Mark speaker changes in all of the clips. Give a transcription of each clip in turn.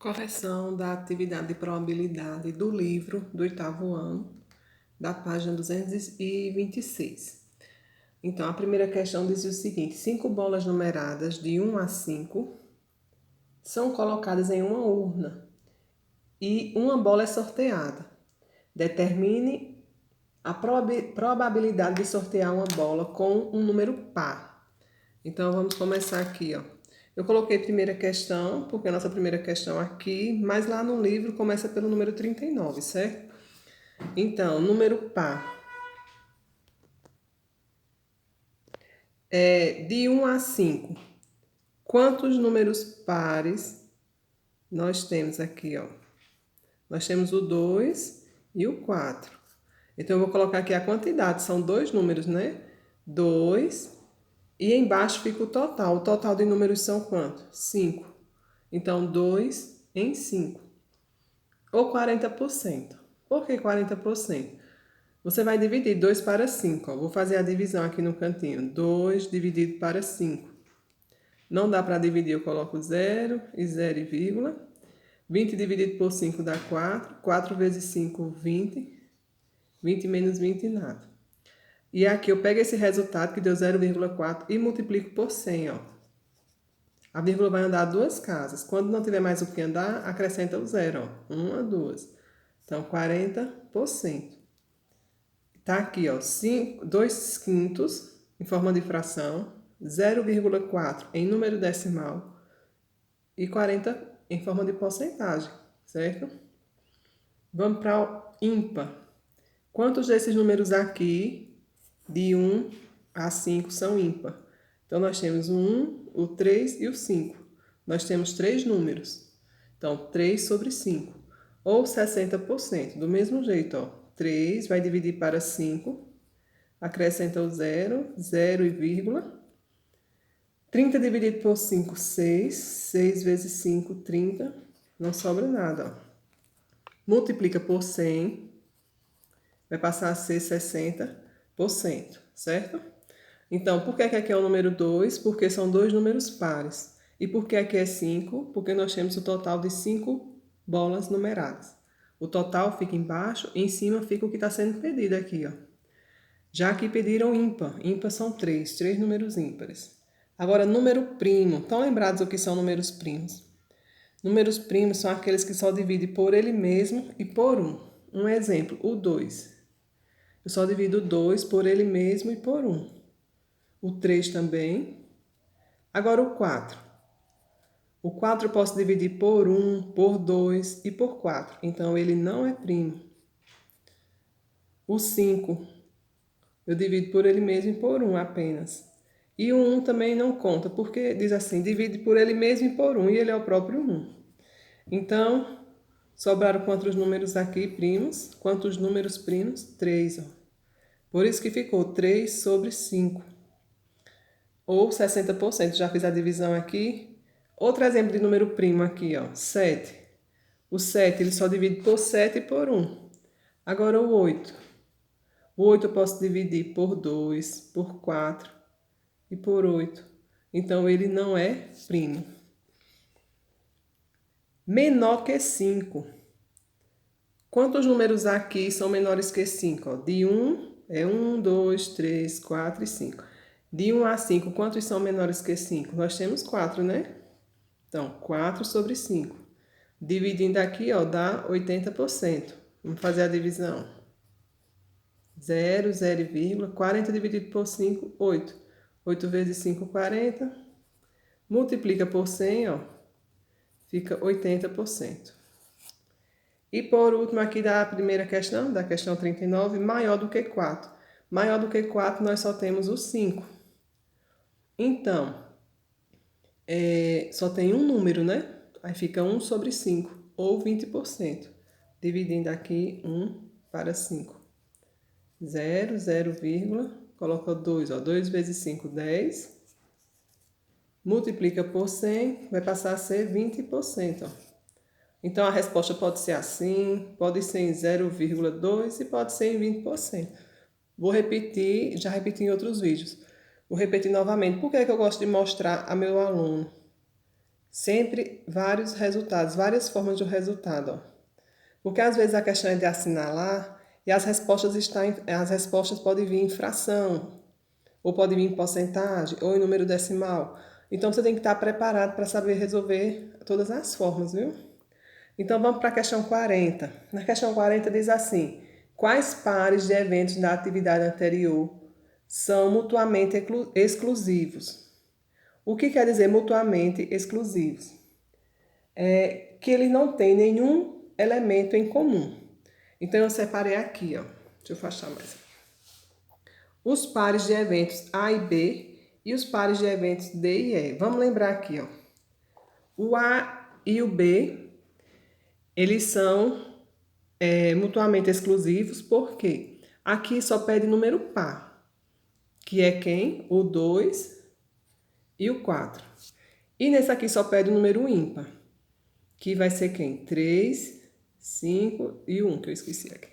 Speaker 1: Correção da atividade de probabilidade do livro do oitavo ano, da página 226. Então, a primeira questão diz o seguinte: 5 bolas numeradas de 1 a 5 são colocadas em uma urna e uma bola é sorteada. Determine a probabilidade de sortear uma bola com um número par. Então, vamos começar aqui, ó. Eu coloquei primeira questão, porque a nossa primeira questão aqui, mas lá no livro começa pelo número 39, certo? Então, número par. De 1 a 5. Quantos números pares nós temos aqui, ó? Nós temos o 2 e o 4. Então, eu vou colocar aqui a quantidade, são dois números, né? 2 e embaixo fica o total. O total de números são quantos? 5. Então, 2 em 5. Ou 40%. Por que 40%? Você vai dividir 2 para 5. Ó. Vou fazer a divisão aqui no cantinho. 2 dividido para 5. Não dá para dividir, eu coloco 0 e 0 e vírgula. 20 dividido por 5 dá 4. 4 vezes 5, 20. 20 menos 20, nada. E aqui eu pego esse resultado, que deu 0,4, e multiplico por 100, ó. A vírgula vai andar duas casas. Quando não tiver mais o que andar, acrescenta o 0, ó. 1, 2. Então, 40%. Tá aqui, ó, 2 quintos em forma de fração, 0,4 em número decimal e 40 em forma de porcentagem, certo? Vamos para o ímpar. Quantos desses números aqui, de 1 a 5, são ímpar? Então, nós temos o 1, o 3 e o 5. Nós temos 3 números. Então, 3 sobre 5, ou 60%. Do mesmo jeito, ó, 3 vai dividir para 5, acrescenta o 0, 0 e vírgula. 30 dividido por 5, 6. 6 vezes 5, 30. Não sobra nada, ó. Multiplica por 100, vai passar a ser 60%, certo? Então, por que aqui é o número 2? Porque são dois números pares. E por que aqui é 5? Porque nós temos o total de 5 bolas numeradas. O total fica embaixo, em cima fica o que está sendo pedido aqui, ó. Já que pediram ímpar. Ímpar são 3 números ímpares. Agora, número primo. Estão lembrados o que são números primos? Números primos são aqueles que só dividem por ele mesmo e por 1. Um exemplo, o 2. Eu só divido o 2 por ele mesmo e por 1. O 3 também. Agora, o 4. O 4 eu posso dividir por 1, por 2 e por 4. Então, ele não é primo. O 5. Eu divido por ele mesmo e por 1 apenas. E o 1 também não conta, porque diz assim, divide por ele mesmo e por 1, e ele é o próprio 1. Então, sobraram quantos números aqui primos? Quantos números primos? 3, ó. Por isso que ficou 3 sobre 5. Ou 60%. Já fiz a divisão aqui. Outro exemplo de número primo aqui, ó, 7. O 7, ele só divide por 7 e por 1. Agora o 8. O 8 eu posso dividir por 2, por 4 e por 8. Então, ele não é primo. Menor que 5. Quantos números aqui são menores que 5? Ó, de 1 é 1, 2, 3, 4 e 5. De 1 a 5, quantos são menores que 5? Nós temos 4, né? Então, 4 sobre 5. Dividindo aqui, ó, dá 80%. Vamos fazer a divisão. 0, 0 e vírgula. 40 dividido por 5, 8. 8 vezes 5, 40. Multiplica por 100, ó. Fica 80%. E por último aqui da primeira questão, da questão 39, maior do que 4. Maior do que 4 nós só temos o 5. Então, só tem um número, né? Aí fica 1 sobre 5, ou 20%. Dividindo aqui 1 para 5. 0, 0, vírgula, coloca 2, ó, 2 vezes 5, 10. Multiplica por 100, vai passar a ser 20%, ó. Então, a resposta pode ser assim, pode ser em 0,2 e pode ser em 20%. Vou repetir, já repeti em outros vídeos. Vou repetir novamente. Por que eu gosto de mostrar a meu aluno? Sempre vários resultados, várias formas de resultado, ó. Porque às vezes a questão é de assinalar e as respostas podem vir em fração, ou pode vir em porcentagem, ou em número decimal. Então você tem que estar preparado para saber resolver todas as formas, viu? Então vamos para a questão 40. Na questão 40 diz assim: quais pares de eventos da atividade anterior são mutuamente exclusivos? O que quer dizer mutuamente exclusivos? É que eles não têm nenhum elemento em comum. Então eu separei aqui, ó. Deixa eu afastar mais. Os pares de eventos A e B e os pares de eventos D e E. Vamos lembrar aqui, ó. O A e o B, eles são mutuamente exclusivos, porque aqui só pede número par, que é quem? O 2 e o 4. E nesse aqui só pede o número ímpar, que vai ser quem? 3, 5 e 1, que eu esqueci aqui.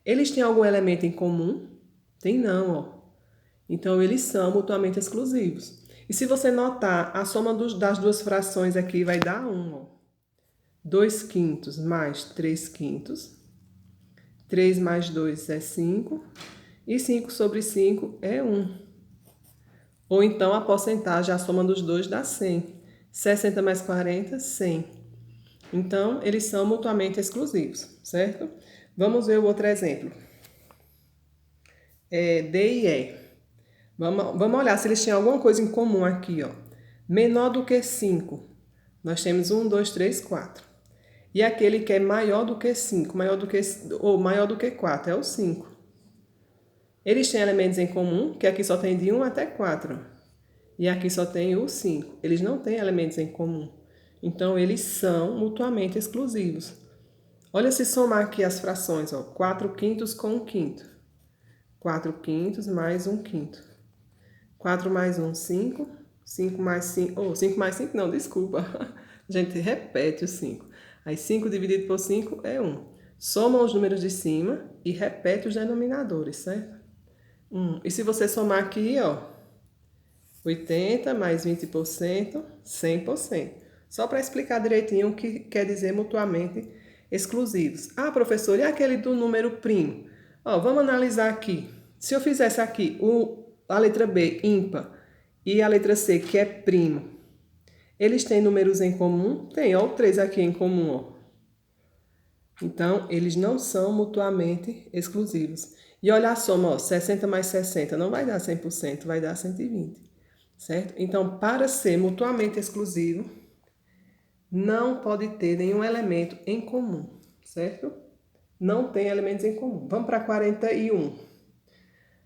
Speaker 1: Eles têm algum elemento em comum? Tem não, ó. Então, eles são mutuamente exclusivos. E se você notar, a soma das duas frações aqui vai dar 1, ó. 2 quintos mais 3 quintos. 3 mais 2 é 5. E 5 sobre 5 é 1. Ou então, a porcentagem, a soma dos dois dá 100. 60 mais 40, 100. Então, eles são mutuamente exclusivos, certo? Vamos ver o outro exemplo. D e E. Vamos olhar se eles têm alguma coisa em comum aqui, ó. Menor do que 5. Nós temos 1, 2, 3, 4. E aquele que é maior do que 5, maior do que 4, é o 5. Eles têm elementos em comum, que aqui só tem de 1 até 4. E aqui só tem o 5. Eles não têm elementos em comum. Então, eles são mutuamente exclusivos. Olha se somar aqui as frações, ó. 4 quintos com 1 quinto. 4 quintos mais 1 quinto. 4 mais 1, 5. 5 mais 5... 5 mais 5 não, desculpa. A gente repete o 5. Aí 5 dividido por 5 é 1. Soma os números de cima e repete os denominadores, certo? 1. E se você somar aqui, ó, 80 mais 20%, 100%. Só para explicar direitinho o que quer dizer mutuamente exclusivos. Ah, professor, e aquele do número primo? Ó, vamos analisar aqui. Se eu fizesse aqui a letra B, ímpar, e a letra C, que é primo, eles têm números em comum? Tem, ó, o 3 aqui em comum, ó. Então, eles não são mutuamente exclusivos. E olha a soma, ó, 60 mais 60 não vai dar 100%, vai dar 120, certo? Então, para ser mutuamente exclusivo, não pode ter nenhum elemento em comum, certo? Não tem elementos em comum. Vamos para 41.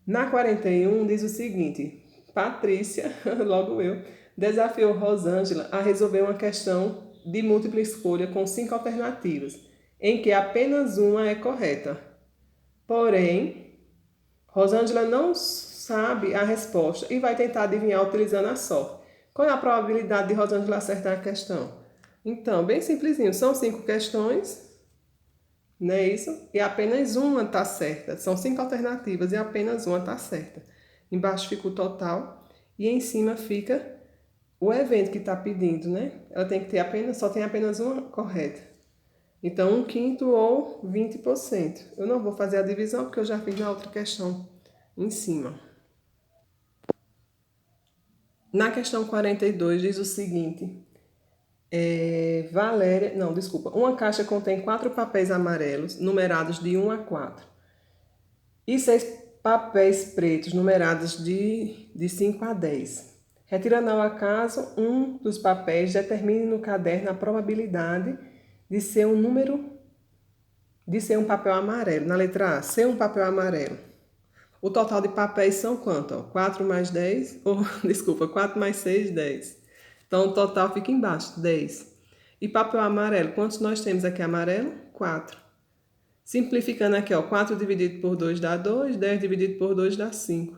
Speaker 1: Na 41 diz o seguinte: Patrícia, logo eu, desafiou Rosângela a resolver uma questão de múltipla escolha com 5 alternativas, em que apenas uma é correta. Porém, Rosângela não sabe a resposta e vai tentar adivinhar utilizando a sorte. Qual é a probabilidade de Rosângela acertar a questão? Então, bem simplesinho, são 5 questões, não é isso? E apenas uma está certa. São 5 alternativas e apenas uma está certa. Embaixo fica o total e em cima fica o evento que está pedindo, né? Ela tem que ter só tem apenas uma correta. Então, 1 quinto ou 20%. Eu não vou fazer a divisão porque eu já fiz na outra questão em cima. Na questão 42 diz o seguinte: Valéria, não, desculpa. Uma caixa contém 4 papéis amarelos, numerados de 1 a 4. E 6 papéis pretos, numerados de 5 a 10. Retirando ao acaso um dos papéis, determine no caderno a probabilidade de ser um papel amarelo. Na letra A, ser um papel amarelo. O total de papéis são quanto? 4 mais 10, desculpa, 4 mais 6, 10. Então, o total fica embaixo, 10. E papel amarelo, quantos nós temos aqui amarelo? 4. Simplificando aqui, 4 dividido por 2 dá 2, 10 dividido por 2 dá 5.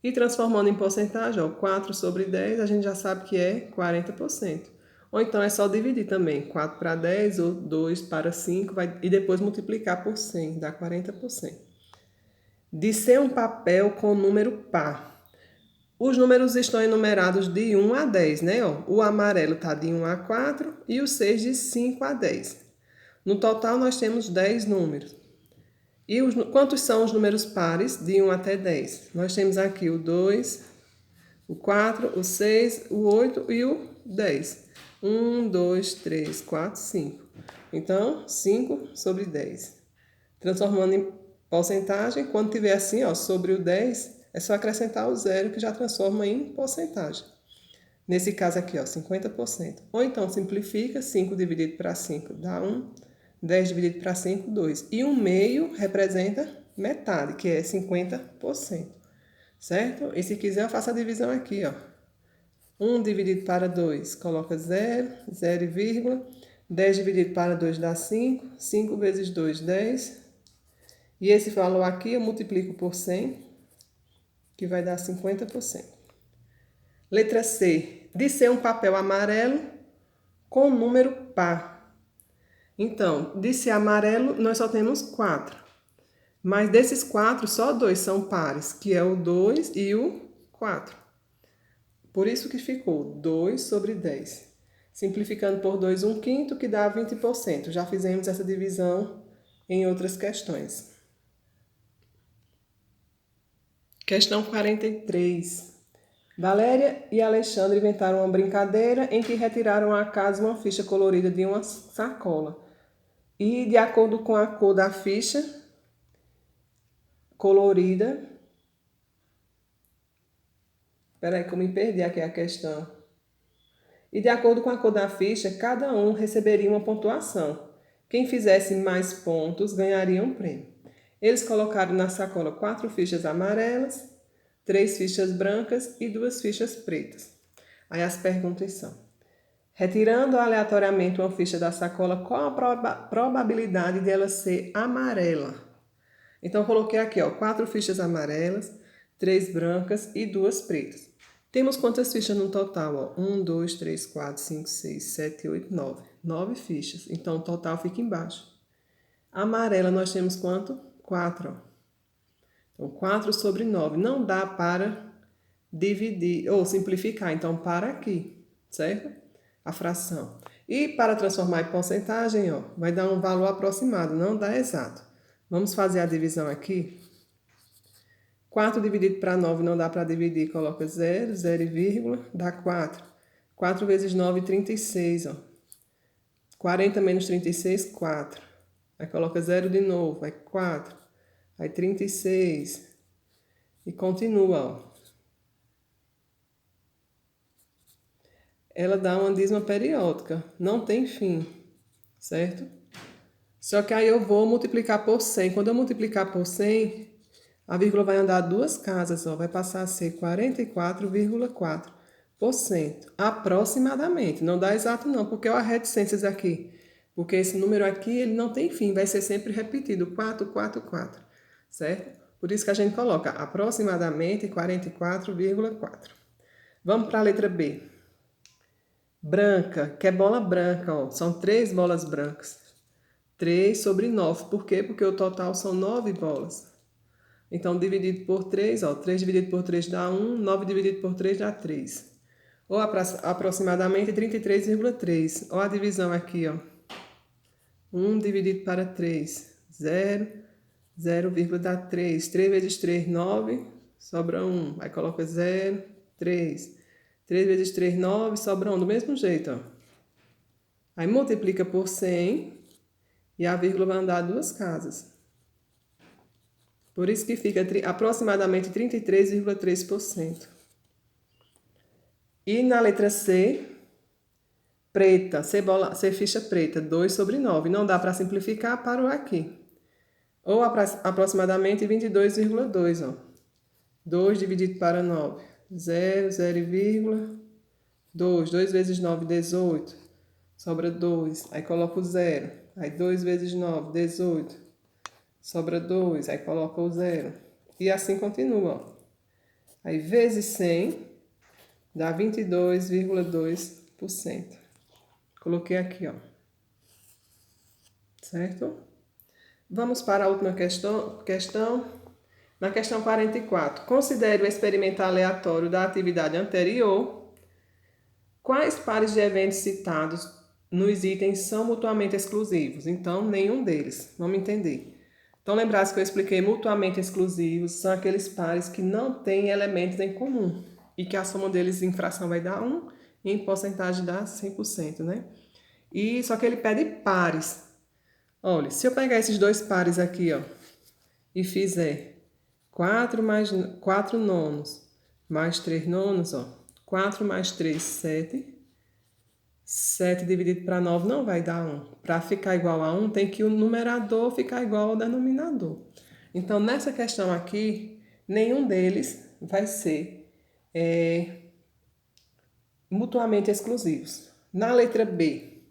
Speaker 1: E transformando em porcentagem, 4 sobre 10, a gente já sabe que é 40%. Ou então é só dividir também, 4 para 10 ou 2 para 5, e depois multiplicar por 100, dá 40%. De ser um papel com número par. Os números estão enumerados de 1 a 10, né? Ó, o amarelo está de 1 a 4 e o 6 de 5 a 10. No total, nós temos 10 números. E quantos são os números pares de 1 até 10? Nós temos aqui o 2, o 4, o 6, o 8 e o 10. 1, 2, 3, 4, 5. Então, 5 sobre 10. Transformando em porcentagem, quando tiver assim, ó, sobre o 10, é só acrescentar o zero que já transforma em porcentagem. Nesse caso aqui, ó, 50%. Ou então simplifica, 5 dividido para 5 dá 1, 10 dividido para 5, 2. E 1 meio representa metade, que é 50%. Certo? E se quiser, eu faço a divisão aqui, ó. 1 dividido para 2, coloca 0, 0, 10 dividido para 2 dá 5, 5 vezes 2, 10. E esse valor aqui eu multiplico por 100, que vai dar 50%. Letra C. De ser um papel amarelo com número par. Então, de ser amarelo, nós só temos 4. Mas desses 4, só 2 são pares, que é o 2 e o 4. Por isso que ficou 2 sobre 10. Simplificando por 2, 1/5, que dá 20%. Já fizemos essa divisão em outras questões. Questão 43. Valéria e Alexandre inventaram uma brincadeira em que retiraram a casa uma ficha colorida de uma sacola. E, de acordo com a cor da ficha colorida... Peraí que eu me perdi aqui a questão. E, de acordo com a cor da ficha, cada um receberia uma pontuação. Quem fizesse mais pontos ganharia um prêmio. Eles colocaram na sacola 4 fichas amarelas, 3 fichas brancas e 2 fichas pretas. Aí as perguntas são: retirando aleatoriamente uma ficha da sacola, qual a probabilidade de ela ser amarela? Então, eu coloquei aqui, ó, 4 fichas amarelas, 3 brancas e 2 pretas. Temos quantas fichas no total? Ó? 1, 2, 3, 4, 5, 6, 7, 8, 9. 9 fichas. Então, o total fica embaixo. Amarela, nós temos quanto? 4. Ó. Então, 4 sobre 9. Não dá para dividir ou simplificar. Então, para aqui, certo? A fração. E para transformar em porcentagem, ó, vai dar um valor aproximado, não dá exato. Vamos fazer a divisão aqui. 4 dividido para 9 não dá para dividir, coloca 0, 0, dá 4. 4 vezes 9, 36, ó. 40 menos 36, 4. Aí coloca 0 de novo, aí 4. Aí 36. E continua, ó. Ela dá uma dízima periódica, não tem fim, certo? Só que aí eu vou multiplicar por 100. Quando eu multiplicar por 100, a vírgula vai andar 2 casas, ó, vai passar a ser 44,4%, aproximadamente. Não dá exato não, porque eu reticências aqui. Porque esse número aqui, ele não tem fim, vai ser sempre repetido, 4, certo? Por isso que a gente coloca aproximadamente 44,4. Vamos para a letra B. Branca, que é bola branca, ó. São 3 bolas brancas. 3 sobre 9. Por quê? Porque o total são 9 bolas. Então, dividido por 3, ó. 3 dividido por 3 dá 1. 9 dividido por 3 dá 3. Ou aproximadamente 33,3. Ó a divisão aqui, ó. 1 dividido para 3. 0. 0, dá 3. 3 vezes 3, 9. Sobra 1. Aí coloca 0, 3. 3 vezes 3, 9, sobra 1. Do mesmo jeito, ó. Aí multiplica por 100 e a vírgula vai andar 2 casas. Por isso que fica aproximadamente 33,3%. E na letra C, preta, ser ficha preta, 2 sobre 9. Não dá para simplificar, parou aqui. Ou aproximadamente 22,2, ó. 2 dividido para 9. 0, 2. 2 vezes 9, 18. Sobra 2. Aí coloca o 0. Aí 2 vezes 9, 18. Sobra 2. Aí coloca o 0. E assim continua, ó. Aí vezes 100 dá 22,2%. Coloquei aqui, ó. Certo? Vamos para a última questão. Na questão 44, considere o experimento aleatório da atividade anterior. Quais pares de eventos citados nos itens são mutuamente exclusivos? Então, nenhum deles. Vamos entender. Então, lembrar-se que eu expliquei mutuamente exclusivos são aqueles pares que não têm elementos em comum e que a soma deles em fração vai dar 1 e em porcentagem dá 100%, né? E só que ele pede pares. Olha, se eu pegar esses dois pares aqui, ó, e fizer 4 nonos mais 3 nonos, ó, 4 mais 3, 7. 7 dividido para 9 não vai dar 1. Para ficar igual a 1, tem que o numerador ficar igual ao denominador. Então, nessa questão aqui, nenhum deles vai ser mutuamente exclusivos. Na letra B,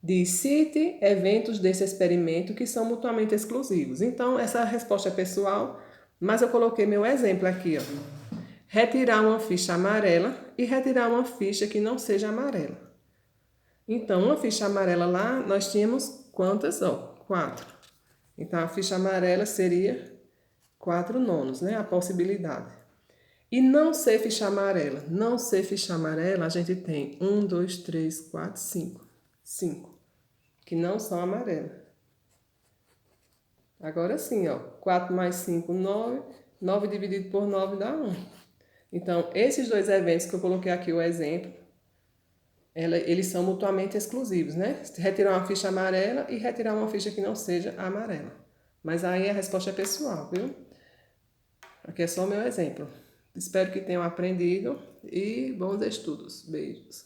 Speaker 1: diz: cite eventos desse experimento que são mutuamente exclusivos. Então, essa resposta é pessoal, mas eu coloquei meu exemplo aqui, ó. Retirar uma ficha amarela e retirar uma ficha que não seja amarela. Então, uma ficha amarela lá, nós tínhamos quantas? Ó, 4. Então, a ficha amarela seria 4 nonos, né? A possibilidade. E não ser ficha amarela. Não ser ficha amarela, a gente tem 1, 2, 3, 4, 5. 5. Que não são amarelas. Agora sim, ó. 4 mais 5, 9. 9 dividido por 9 dá 1. Então, esses dois eventos que eu coloquei aqui o exemplo, eles são mutuamente exclusivos, né? Retirar uma ficha amarela e retirar uma ficha que não seja amarela. Mas aí a resposta é pessoal, viu? Aqui é só o meu exemplo. Espero que tenham aprendido e bons estudos. Beijos.